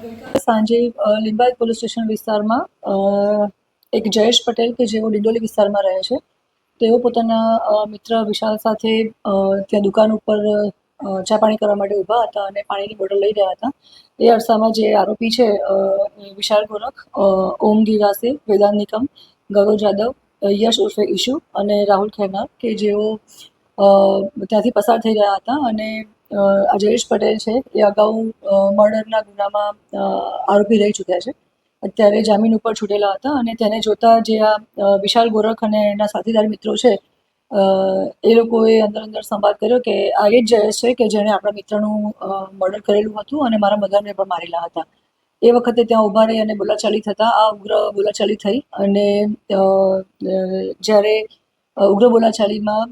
ગઈકાલે સાંજે Limbayat police station વિસ્તારમાં એક જયેશ પટેલ કે જેઓ ડિંડોલી વિસ્તારમાં રહે છે, તેઓ પોતાના મિત્ર વિશાલ સાથે ત્યાં દુકાન ઉપર ચા પાણી કરવા માટે ઊભા હતા અને પાણીની બોટલ લઈ રહ્યા હતા. એ અરસામાં જે આરોપી છે વિશાલ ગોરખ, ઓમ ગિરાસી, વેદાંત નિકમ, ગૌરવ જાદવ, યશ ઉર્ફે ઈશુ અને રાહુલ ખેરનાર કે જેઓ ત્યાંથી પસાર થઈ રહ્યા હતા અને આ જયેશ પટેલ છે એ અગાઉ મર્ડરના ગુનામાં આરોપી રહી ચૂક્યા છે. અત્યારે જામીન ઉપર છૂટેલા હતા અને તેને જોતા જે આ વિશાલ ગોરખ અને એના સાથીદાર મિત્રો છે એ લોકોએ અંદર સંવાદ કર્યો કે આ એ જ જયેશ છે કે જેણે આપણા મિત્રનું મર્ડર કરેલું હતું અને મારા મધરને પણ મારેલા હતા. એ વખતે ત્યાં ઊભા રહી અને બોલાચાલી થતાં આ ઉગ્ર બોલાચાલી થઈ અને જ્યારે ઉગ્ર બોલાચાલીમાં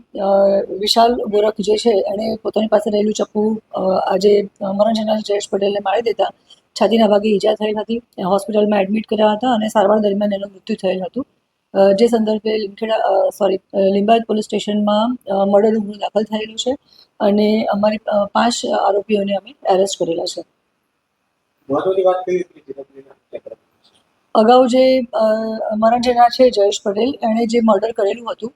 વિશાલ ગોરખ જે છે એણે પોતાની પાસે રહેલું ચપ્પુ આજે મરણ જનાર જયેશ પટેલને મારી દેતા છાતીના ભાગે ઈજા થઈ હતી. હોસ્પિટલમાં એડમિટ કર્યા હતા અને સારવાર દરમિયાન એનું મૃત્યુ થયેલ હતું. જે સંદર્ભે લિંબાયત પોલીસ સ્ટેશનમાં મર્ડરનો ગુનો દાખલ થયેલો છે અને અમારી 5 આરોપીઓને અમે એરેસ્ટ કરેલા છે. અગાઉ જે મરણ જનાર છે જયેશ પટેલ, એણે જે મર્ડર કરેલું હતું,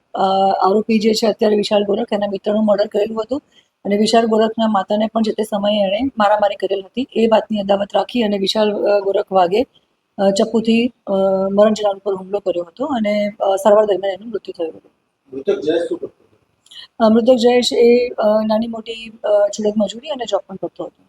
આરોપી જે છે અત્યારે વિશાલ ગોરખ, એના મિત્રનું મર્ડર કરેલું હતું અને વિશાલ ગોરખના માતાને પણ જે તે સમયે એણે મારામારી કરેલ હતી. એ વાતની અદાવત રાખી અને વિશાલ ગોરખ વાઘે ચપ્પુથી મરણ જનાર ઉપર હુમલો કર્યો હતો અને સારવાર દરમિયાન એનું મૃત્યુ થયું હતું. મૃતક જયેશ એ નાની મોટી છુડક મજૂરી અને જોબ પણ કરતો હતો.